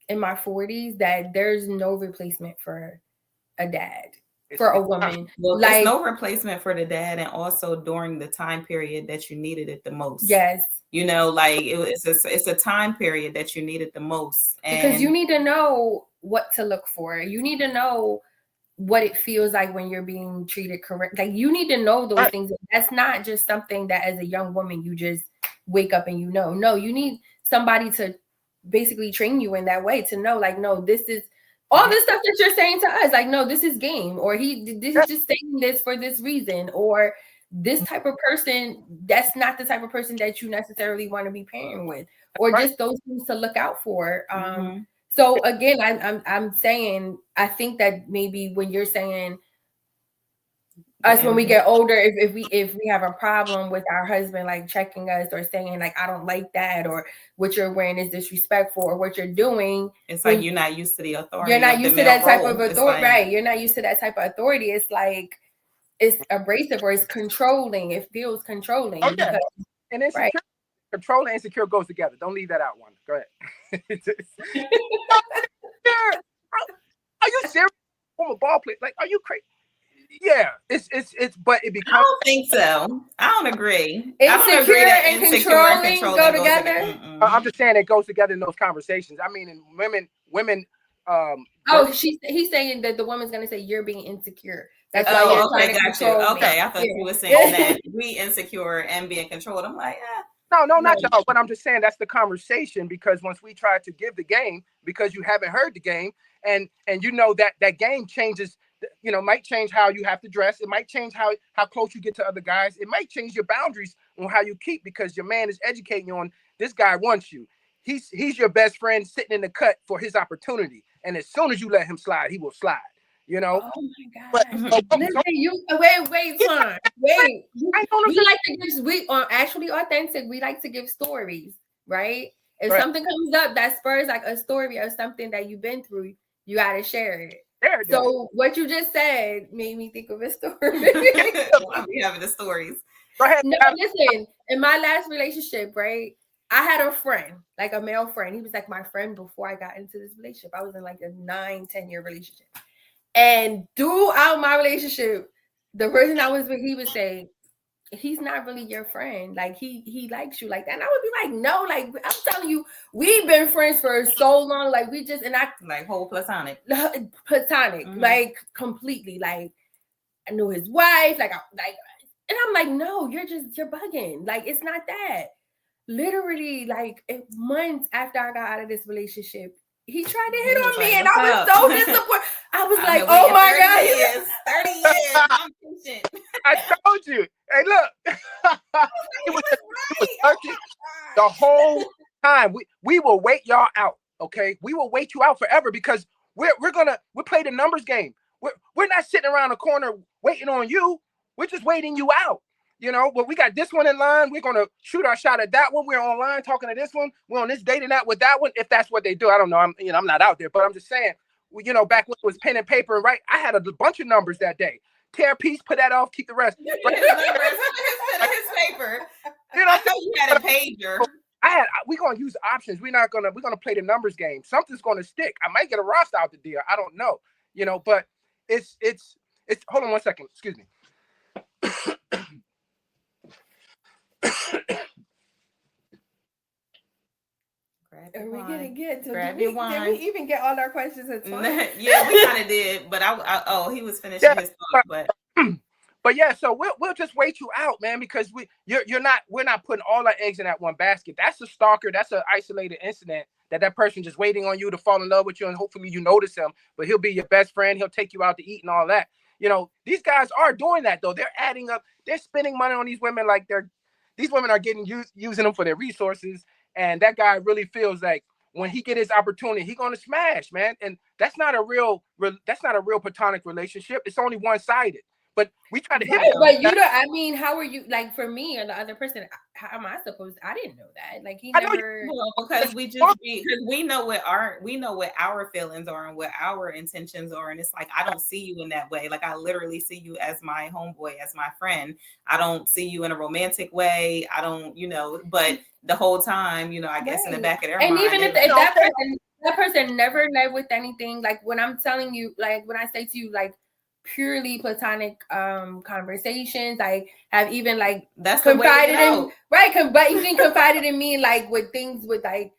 in my 40s that there's no replacement for a dad, for a woman. Well, there's no replacement for the dad, and also during the time period that you needed it the most. Yes. It's a time period that you need it the most. Because you need to know what to look for. You need to know what it feels like when you're being treated correct. Like, you need to know those things. That's not just something that as a young woman you just wake up and No, you need somebody to basically train you in that way, to know, like, no, this is all this stuff that you're saying to us. Like, no, this is game, or this is just saying this for this reason, or this type of person, that's not the type of person that you necessarily want to be pairing with, or just those things to look out for. So again, I'm saying, I think that maybe when you're saying us when we get older, if we have a problem with our husband like checking us or saying like, I don't like that, or what you're wearing is disrespectful, or what you're doing, it's like you're not used to the authority. You're not used to that type of authority, right? You're not used to that type of authority. It's like, it's abrasive, or it's controlling. It feels controlling. Okay. And insecure, control and insecure goes together. Don't leave that out, one. Go ahead. Are you serious? From a ball player, like, are you crazy? Yeah, it's but it becomes. I don't think so. I don't agree. Insecure and controlling go together. I'm just saying it goes together in those conversations. I mean, in women. He's saying that the woman's gonna say you're being insecure. That's why you're trying to control me. Okay, I thought you were saying that we insecure and being controlled. I'm like, No, not y'all. But I'm just saying that's the conversation, because once we try to give the game, because you haven't heard the game, and that game changes. Might change how you have to dress. It might change how close you get to other guys. It might change your boundaries on how you keep, because your man is educating you on, this guy wants you. He's your best friend sitting in the cut for his opportunity. And as soon as you let him slide, he will slide. Oh my God! Listen, wait, son. Wait. We like to give actually authentic. We like to give stories, right? If something comes up that spurs like a story or something that you've been through, you got to share it. So what you just said made me think of a story. I'll be having the stories. Go ahead. No, listen, in my last relationship, right, I had a friend, like a male friend. He was like my friend before I got into this relationship. I was in like a 9-10-year relationship. And throughout my relationship, the person I was with, he would say, he's not really your friend. Like he likes you like that. And I would be like, no, like I'm telling you, we've been friends for so long. Like we just, and I like whole platonic, like completely. Like I knew his wife, and I'm like, no, you're bugging. Like it's not that. Literally, like months after I got out of this relationship, he tried to hit on me, and I was so disappointed. I was like, "Oh my God, 30 years, I'm patient." I told you. Hey, look, it was working the whole time. We will wait y'all out, okay? We will wait you out forever because we play the numbers game. We're not sitting around the corner waiting on you. We're just waiting you out. You know, but we got this one in line. We're gonna shoot our shot at that one. We're online talking to this one. We're on this dating app with that one. If that's what they do, I don't know. I'm not out there, but I'm just saying. Back when it was pen and paper, right? I had a bunch of numbers that day. Tear a piece, put that off, keep the rest. His paper. I know you had a pager. We're gonna use options. We're gonna play the numbers game. Something's gonna stick. I might get a roster out the deal. I don't know. But it's hold on one second. Excuse me. Are we getting good? So did we even get all our questions at once? Yeah, we kind of did, but he was finishing his thought, but yeah, so we'll just wait you out, man, because we're not putting all our eggs in that one basket. That's a stalker. That's an isolated incident that person just waiting on you to fall in love with you, and hopefully you notice him. But he'll be your best friend. He'll take you out to eat and all that. These guys are doing that though. They're adding up. They're spending money on these women like these women are getting using them for their resources. And that guy really feels like when he get his opportunity, he's gonna smash, man. And that's not a real platonic relationship. It's only one-sided. But we try to hit it. But how are you, like, for me or the other person, how am I supposed? I didn't know that. Like he never. Because we know what our feelings are and what our intentions are, and it's like I don't see you in that way. Like I literally see you as my homeboy, as my friend. I don't see you in a romantic way. I don't, but the whole time, I guess in the back of their mind. And even if that person never led with anything, like when I'm telling you, like when I say to you, like purely platonic conversations, like have even like that's confided in, right? But even confided in me, like with things with like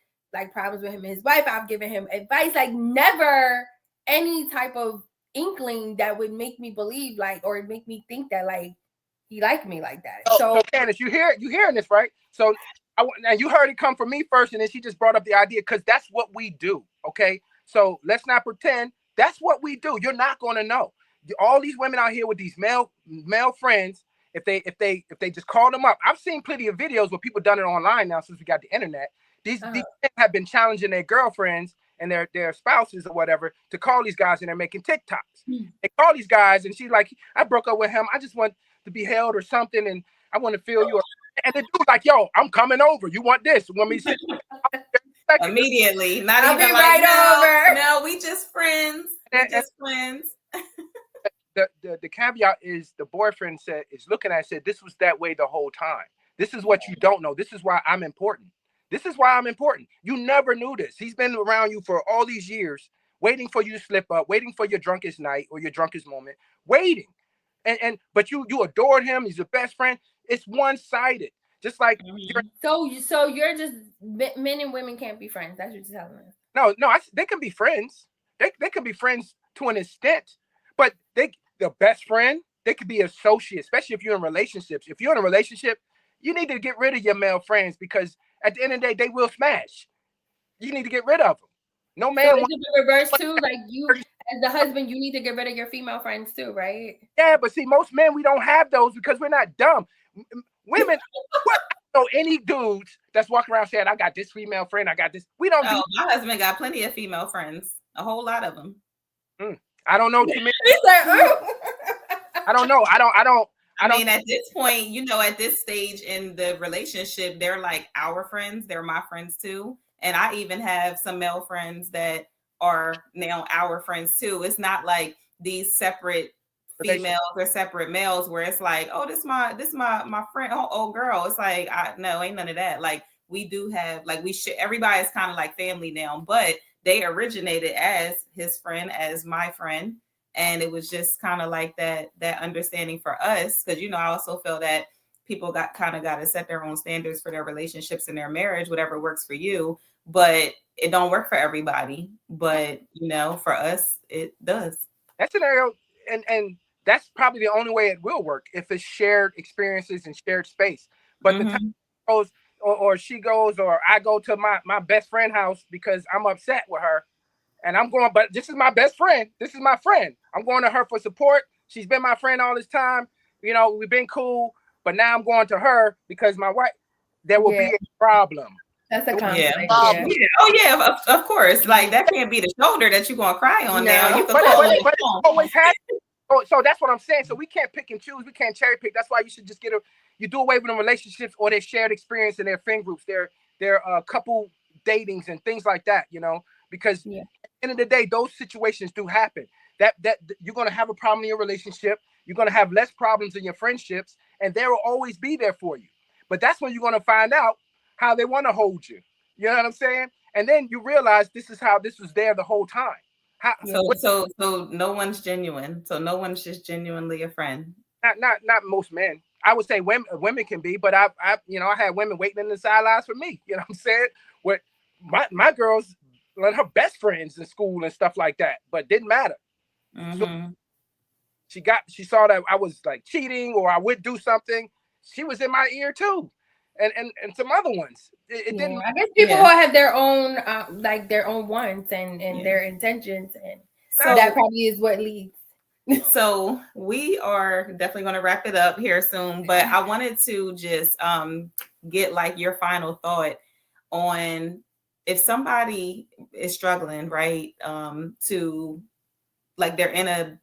problems with him and his wife. I've given him advice, like never any type of inkling that would make me believe or make me think that he liked me like that. So Candice, you hearing this, right? So and you heard it come from me first, and then she just brought up the idea because that's what we do. Okay, so let's not pretend that's what we do. You're not going to know. All these women out here with these male friends, if they just call them up. I've seen plenty of videos where people done it online now since we got the internet. These men have been challenging their girlfriends and their spouses or whatever to call these guys, and they're making TikToks. They call these guys, and she's like, I broke up with him. I just want to be held or something, and I want to feel you. And the dude's like, yo, I'm coming over. You want this? You want me to sit? Immediately, not I'll even be like, right over. No, we just friends. Friends. The caveat is the boyfriend said this was that way the whole time. This is what you don't know. This is why I'm important. This is why I'm important. You never knew this. He's been around you for all these years, waiting for you to slip up, waiting for your drunkest night or your drunkest moment, waiting. But you adored him. He's your best friend. It's one-sided. Just like so you're just men and women can't be friends. That's what you're telling me. No, they can be friends. They can be friends to an extent, but the best friend, they could be associates, especially if you're in relationships. If you're in a relationship, you need to get rid of your male friends because at the end of the day, they will smash. You need to get rid of them. No man. So is it the reverse too? Like you, as the husband, you need to get rid of your female friends too, right? Yeah, but see, most men, we don't have those because we're not dumb. Women, I don't know any dudes that's walking around saying, I got this female friend, I got this. We don't do. My husband got plenty of female friends, a whole lot of them. I don't know too many. I don't know. I mean, at this point, at this stage in the relationship, they're like our friends. They're my friends too. And I even have some male friends that are now our friends too. It's not like these separate females or separate males where it's like, oh, this my friend, oh girl. It's like, no, ain't none of that. Like we do have, like we should, everybody's kind of like family now, but they originated as his friend, as my friend. And it was just kind of like that understanding for us. Cause I also feel that people got to set their own standards for their relationships and their marriage, whatever works for you, but it don't work for everybody. But for us, it does. That scenario, and that's probably the only way it will work if it's shared experiences and shared space. But the time goes, or she goes, or I go to my best friend house because I'm upset with her, and I'm going, but this is my best friend. This is my friend. I'm going to her for support. She's been my friend all this time. We've been cool, but now I'm going to her because my wife. There will be a problem. That's a conflict. Yeah. Oh yeah, of course. Like that can't be the shoulder that you're gonna cry on now. You can but it always has. So that's what I'm saying. So we can't pick and choose. We can't cherry pick. That's why you should just you do away with them relationships or their shared experience in their friend groups, their couple datings and things like that. Because at the end of the day, those situations do happen. That you're gonna have a problem in your relationship. You're gonna have less problems in your friendships, and they will always be there for you. But that's when you're gonna find out how they want to hold you. You know what I'm saying? And then you realize this is how this was there the whole time. So no one's genuine. So no one's just genuinely a friend. Not most men. I would say women can be, but I had women waiting in the sidelines for me. You know what I'm saying? With my girls, like her best friends in school and stuff like that, but didn't matter. So she saw that I was like cheating or I would do something. She was in my ear too. And some other ones. It didn't. I guess people will have their own their own wants and their intentions, and so that probably is what leads. So we are definitely going to wrap it up here soon, but I wanted to just get like your final thought on if somebody is struggling, right? To like they're in a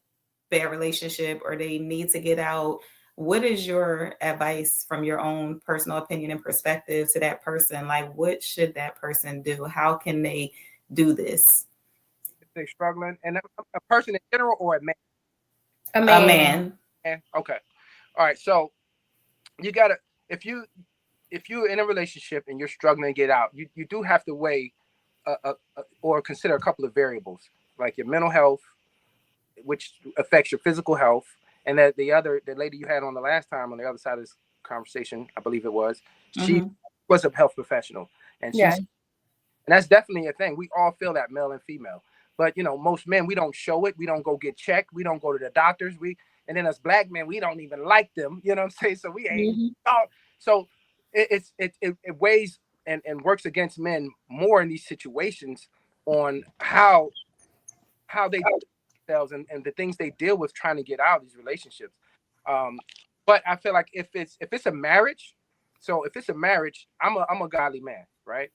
bad relationship or they need to get out. What is your advice from your own personal opinion and perspective to that person? Like, what should that person do? How can they do this? If they're struggling, and a person in general or a man? A man. Okay. All right. So you gotta, if you're in a relationship and you're struggling to get out, you do have to weigh or consider a couple of variables, like your mental health, which affects your physical health. And that the lady you had on the last time on the other side of this conversation, I believe it was, she was a health professional. And and that's definitely a thing. We all feel that, male and female. But most men, we don't show it. We don't go get checked. We don't go to the doctors. And then as black men, we don't even like them. You know what I'm saying? So we ain't. So it weighs and works against men more in these situations on how they and the things they deal with trying to get out of these relationships. But I feel like if it's a marriage, I'm a godly man, right?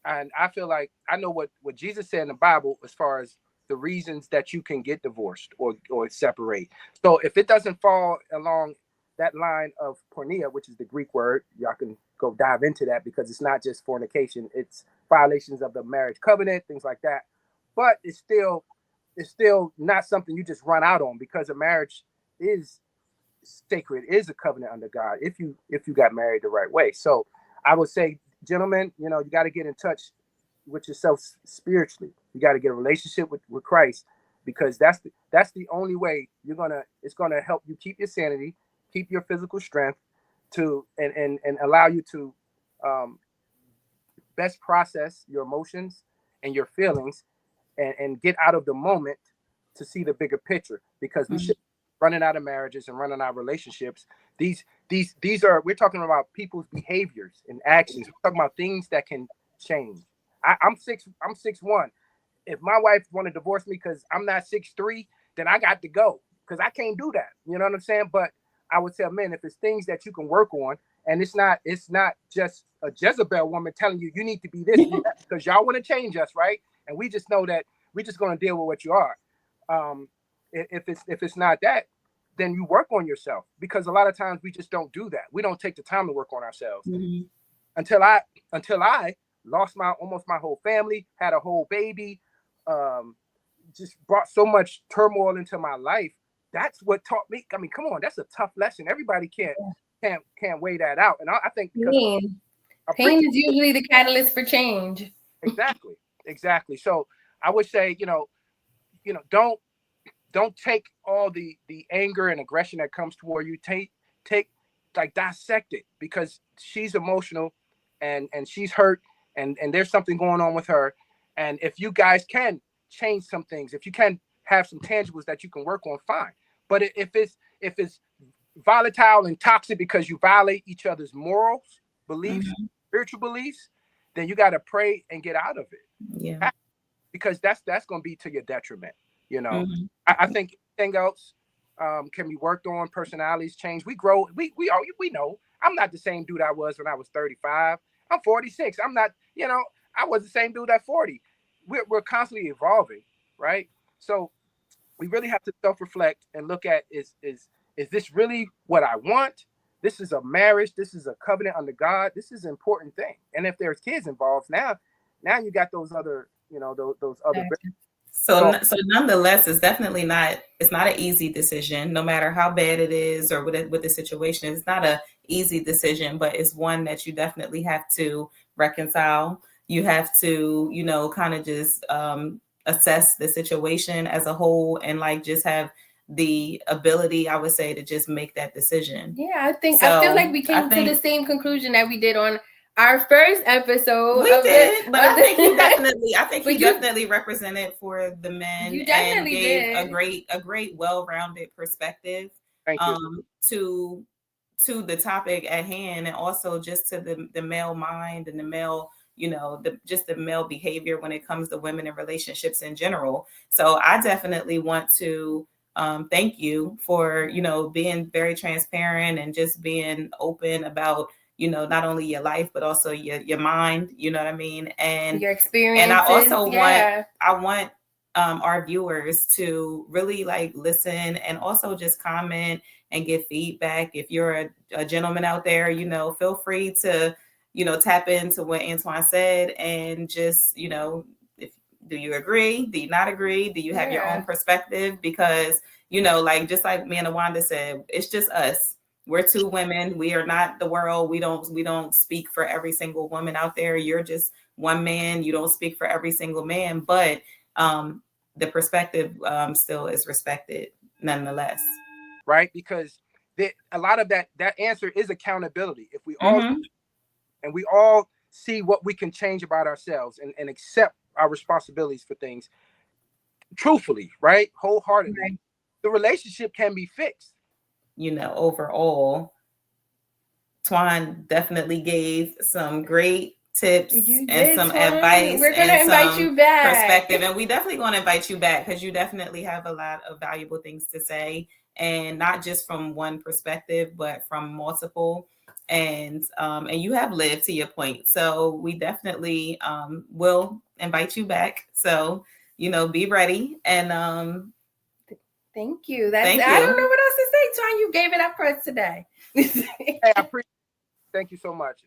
And I feel like I know what Jesus said in the Bible as far as the reasons that you can get divorced or separate. So if it doesn't fall along that line of porneia, which is the Greek word, y'all can go dive into that because it's not just fornication, it's violations of the marriage covenant, things like that. But it's still not something you just run out on, because a marriage is sacred, is a covenant under God if you got married the right way. So I would say, gentlemen, you got to get in touch with yourself spiritually. You got to get a relationship with Christ, because that's the only way it's gonna help you keep your sanity, keep your physical strength, and allow you to best process your emotions and your feelings and get out of the moment to see the bigger picture, because we should running out of marriages and running out of relationships. These are, we're talking about people's behaviors and actions. We're talking about things that can change. I'm 6'1". If my wife want to divorce me because I'm not 6'3", then I got to go, because I can't do that. You know what I'm saying? But I would tell men, if it's things that you can work on, and it's not just a Jezebel woman telling you need to be this, because y'all want to change us, right? And we just know that we're just going to deal with what you are. If it's not that, then you work on yourself, because a lot of times we just don't do that. We don't take the time to work on ourselves. Until I lost almost my whole family, had a whole baby, just brought so much turmoil into my life. That's what taught me. I mean, come on, that's a tough lesson. Everybody can't weigh that out. And I think because pain is usually the catalyst for change. Exactly. So I would say, don't take all the anger and aggression that comes toward you. Take like dissect it, because she's emotional and she's hurt and there's something going on with her. And if you guys can change some things, if you can have some tangibles that you can work on, fine. But if it's volatile and toxic because you violate each other's morals, beliefs, spiritual beliefs, then you got to pray and get out of it. Yeah. Because that's going to be to your detriment. I think anything else can be worked on. Personalities change. We grow. We know. I'm not the same dude I was when I was 35. I'm 46. I'm not. I was the same dude at 40. We're constantly evolving, right? So we really have to self-reflect and look at is this really what I want? This is a marriage. This is a covenant under God. This is an important thing. And if there's kids involved, now you got those other, those other. So nonetheless, it's definitely not. It's not an easy decision, no matter how bad it is or what the situation is. It's not an easy decision, but it's one that you definitely have to reconcile. You have to, kind of just assess the situation as a whole and like just have the ability, I would say, to just make that decision. Yeah, I feel like we came to the same conclusion that we did on our first episode. We did, but I think you definitely represented for the men and gave a great, well-rounded perspective to the topic at hand, and also just to the male mind and the male, the male behavior when it comes to women and relationships in general. So I definitely want to thank you for, being very transparent and just being open about, not only your life, but also your mind, you know what I mean? And your experience. And I also want our viewers to really like listen and also just comment and give feedback. If you're a gentleman out there, feel free to, tap into what Antwan said and just, do you agree? Do you not agree? Do you have your own perspective? Because, just like me and Awanda said, it's just us. We're two women. We are not the world. We don't speak for every single woman out there. You're just one man. You don't speak for every single man, but the perspective still is respected nonetheless. Right? Because a lot of that answer is accountability. If we all and we all see what we can change about ourselves and accept our responsibilities for things truthfully, right? Wholeheartedly, right. The relationship can be fixed. Overall, Twan definitely gave some great tips and some advice. We're going to invite you back. Perspective. And we definitely going to invite you back because you definitely have a lot of valuable things to say, and not just from one perspective, but from multiple. And you have lived, to your point. So we definitely will invite you back. So, be ready. And thank you. I don't know what else to say, Twan. You gave it up for us today. Hey, I appreciate it. Thank you so much.